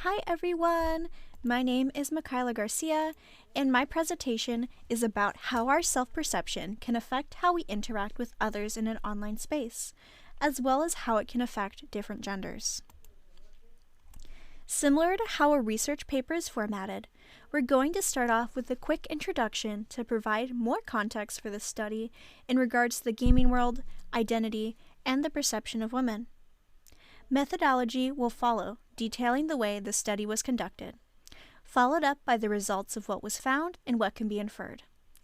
Hi everyone! My name is Michaela Garcia, and my presentation is about how our self-perception can affect how we interact with others in an online space, as well as how it can affect different genders. Similar to how a research paper is formatted, we're going to start off with a quick introduction to provide more context for this study in regards to the gaming world, identity, and the perception of women. Methodology will follow, detailing the way the study was conducted, followed up by the results of what was found and what can be inferred,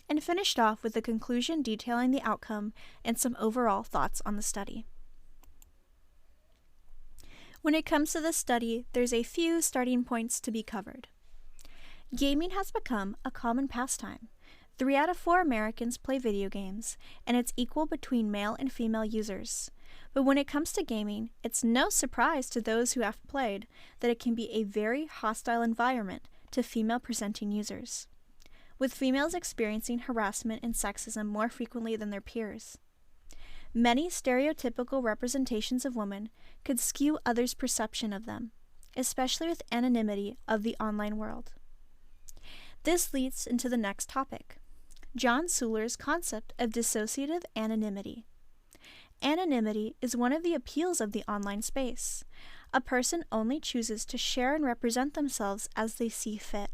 and finished off with a conclusion detailing the outcome and some overall thoughts on the study. When it comes to this study, there's a few starting points to be covered. Gaming has become a common pastime. 3 out of 4 Americans play video games, and it's equal between male and female users. But when it comes to gaming, it's no surprise to those who have played that it can be a very hostile environment to female-presenting users, with females experiencing harassment and sexism more frequently than their peers. Many stereotypical representations of women could skew others' perception of them, especially with anonymity of the online world. This leads into the next topic, John Suhler's concept of dissociative anonymity. Anonymity is one of the appeals of the online space. A person only chooses to share and represent themselves as they see fit,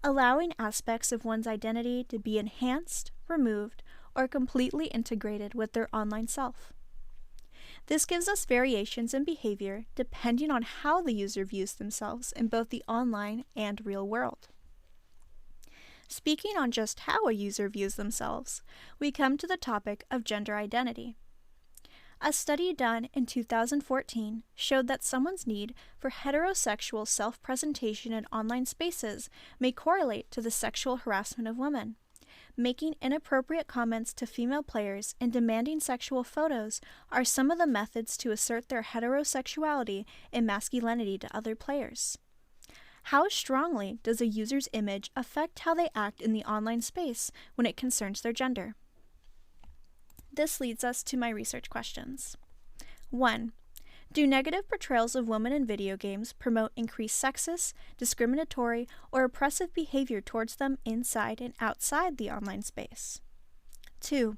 allowing aspects of one's identity to be enhanced, removed, or completely integrated with their online self. This gives us variations in behavior depending on how the user views themselves in both the online and real world. Speaking on just how a user views themselves, we come to the topic of gender identity. A study done in 2014 showed that someone's need for heterosexual self-presentation in online spaces may correlate to the sexual harassment of women. Making inappropriate comments to female players and demanding sexual photos are some of the methods to assert their heterosexuality and masculinity to other players. How strongly does a user's image affect how they act in the online space when it concerns their gender? This leads us to my research questions. 1. Do negative portrayals of women in video games promote increased sexist, discriminatory, or oppressive behavior towards them inside and outside the online space? 2.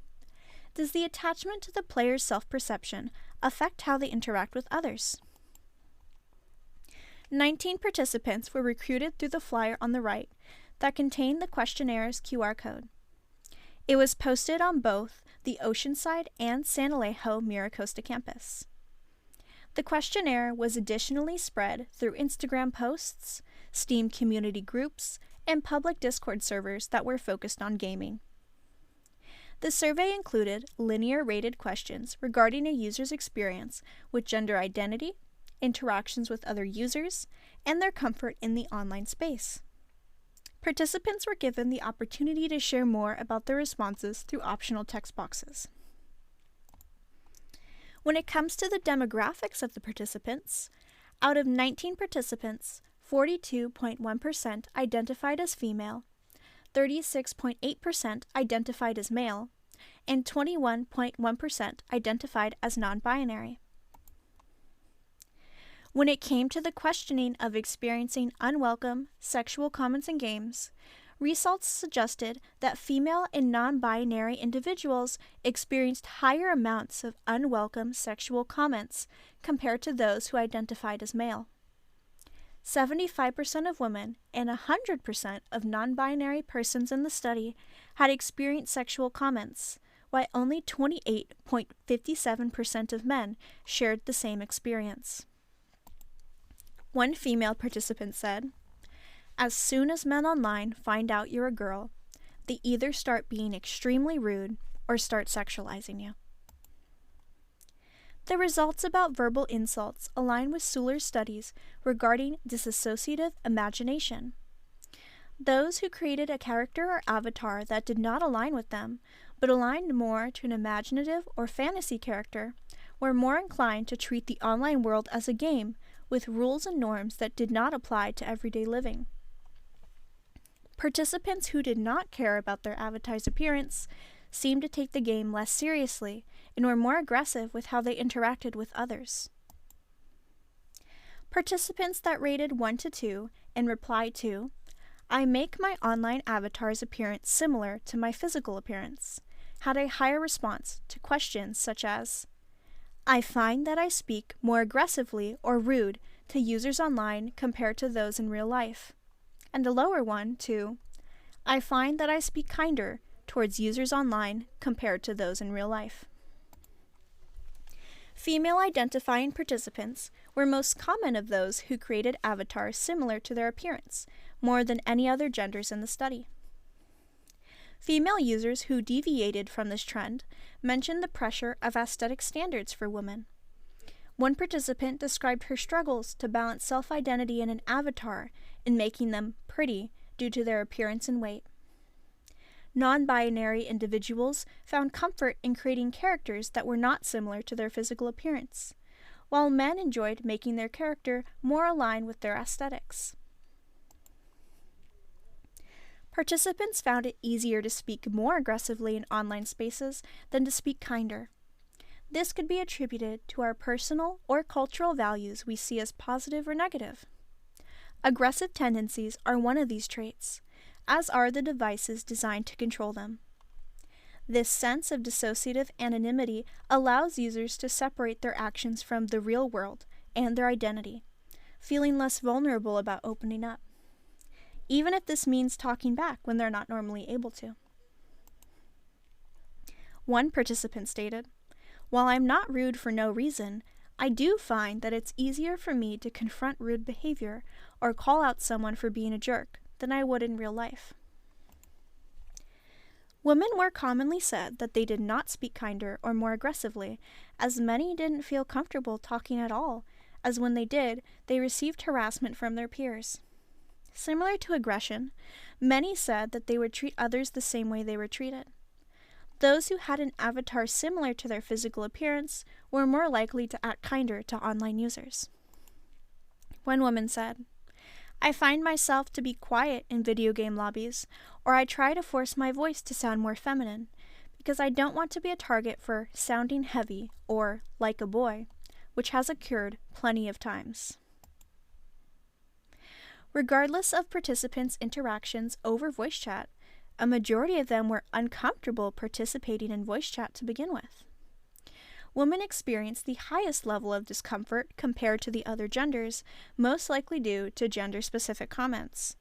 Does the attachment to the player's self-perception affect how they interact with others? 19 participants were recruited through the flyer on the right that contained the questionnaires QR code. It was posted on both the Oceanside and San Alejo Mira Costa campus. The questionnaire was additionally spread through Instagram posts, Steam community groups, and public Discord servers that were focused on gaming. The survey included linear rated questions regarding a user's experience with gender identity, interactions with other users, and their comfort in the online space. Participants were given the opportunity to share more about their responses through optional text boxes. When it comes to the demographics of the participants, out of 19 participants, 42.1% identified as female, 36.8% identified as male, and 21.1% identified as non-binary. When it came to the questioning of experiencing unwelcome sexual comments in games, results suggested that female and non-binary individuals experienced higher amounts of unwelcome sexual comments compared to those who identified as male. 75% of women and 100% of non-binary persons in the study had experienced sexual comments, while only 28.57% of men shared the same experience. One female participant said, "As soon as men online find out you're a girl, they either start being extremely rude or start sexualizing you." The results about verbal insults align with Suhler's studies regarding dissociative imagination. Those who created a character or avatar that did not align with them, but aligned more to an imaginative or fantasy character, were more inclined to treat the online world as a game with rules and norms that did not apply to everyday living. Participants who did not care about their avatar's appearance seemed to take the game less seriously and were more aggressive with how they interacted with others. Participants that rated 1 to 2 in reply to, "I make my online avatar's appearance similar to my physical appearance," had a higher response to questions such as, "I find that I speak more aggressively or rude to users online compared to those in real life," and a lower one to, "I find that I speak kinder towards users online compared to those in real life." Female identifying participants were most common of those who created avatars similar to their appearance, more than any other genders in the study. Female users who deviated from this trend mentioned the pressure of aesthetic standards for women. One participant described her struggles to balance self-identity in an avatar and making them pretty due to their appearance and weight. Non-binary individuals found comfort in creating characters that were not similar to their physical appearance, while men enjoyed making their character more aligned with their aesthetics. Participants found it easier to speak more aggressively in online spaces than to speak kinder. This could be attributed to our personal or cultural values we see as positive or negative. Aggressive tendencies are one of these traits, as are the devices designed to control them. This sense of dissociative anonymity allows users to separate their actions from the real world and their identity, feeling less vulnerable about opening up, even if this means talking back when they're not normally able to. One participant stated, "While I'm not rude for no reason, I do find that it's easier for me to confront rude behavior or call out someone for being a jerk than I would in real life." Women more commonly said that they did not speak kinder or more aggressively, as many didn't feel comfortable talking at all, as when they did, they received harassment from their peers. Similar to aggression, many said that they would treat others the same way they were treated. Those who had an avatar similar to their physical appearance were more likely to act kinder to online users. One woman said, "I find myself to be quiet in video game lobbies, or I try to force my voice to sound more feminine, because I don't want to be a target for sounding heavy or like a boy, which has occurred plenty of times." Regardless of participants' interactions over voice chat, a majority of them were uncomfortable participating in voice chat to begin with. Women experienced the highest level of discomfort compared to the other genders, most likely due to gender-specific comments.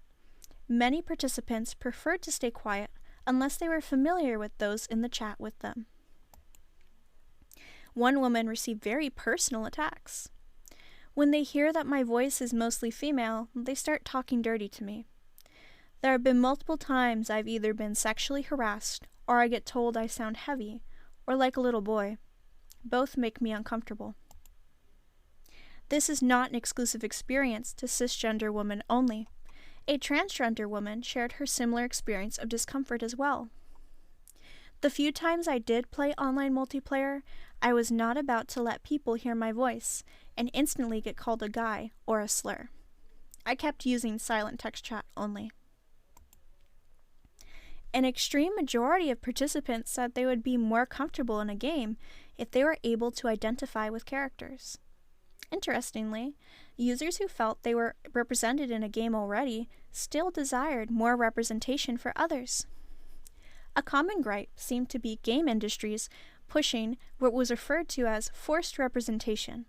Many participants preferred to stay quiet unless they were familiar with those in the chat with them. One woman received very personal attacks. "When they hear that my voice is mostly female, they start talking dirty to me. There have been multiple times I've either been sexually harassed or I get told I sound heavy or like a little boy. Both make me uncomfortable." This is not an exclusive experience to cisgender women only. A transgender woman shared her similar experience of discomfort as well. "The few times I did play online multiplayer, I was not about to let people hear my voice and instantly get called a guy or a slur. I kept using silent text chat only." An extreme majority of participants said they would be more comfortable in a game if they were able to identify with characters. Interestingly, users who felt they were represented in a game already still desired more representation for others. A common gripe seemed to be game industries pushing what was referred to as forced representation,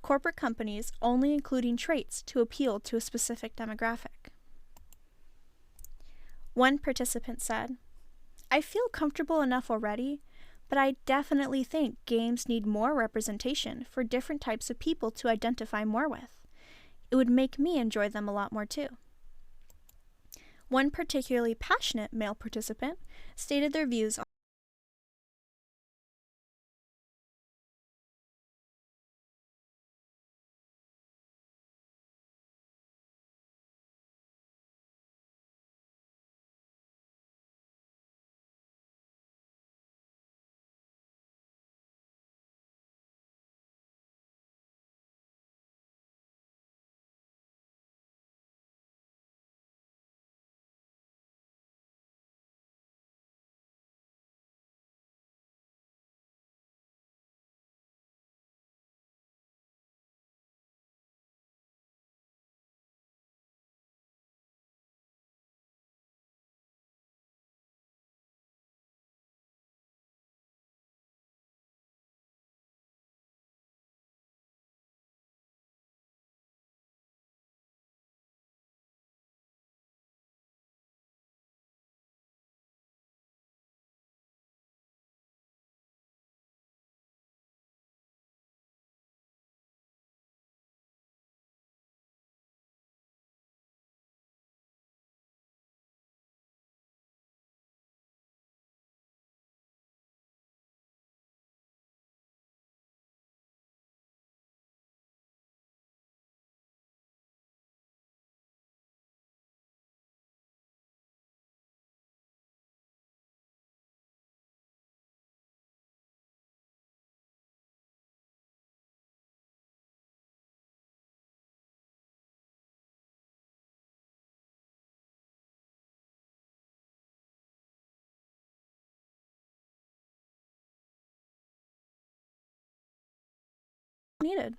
corporate companies only including traits to appeal to a specific demographic. One participant said, "I feel comfortable enough already, but I definitely think games need more representation for different types of people to identify more with. It would make me enjoy them a lot more too." One particularly passionate male participant stated their views needed.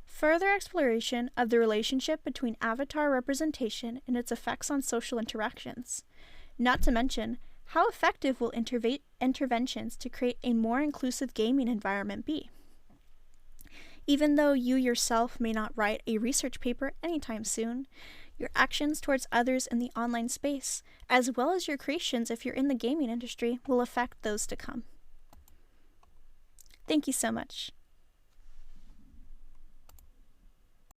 Further exploration of the relationship between avatar representation and its effects on social interactions. Not to mention, how effective will interventions to create a more inclusive gaming environment be? Even though you yourself may not write a research paper anytime soon, your actions towards others in the online space, as well as your creations if you're in the gaming industry, will affect those to come. Thank you so much.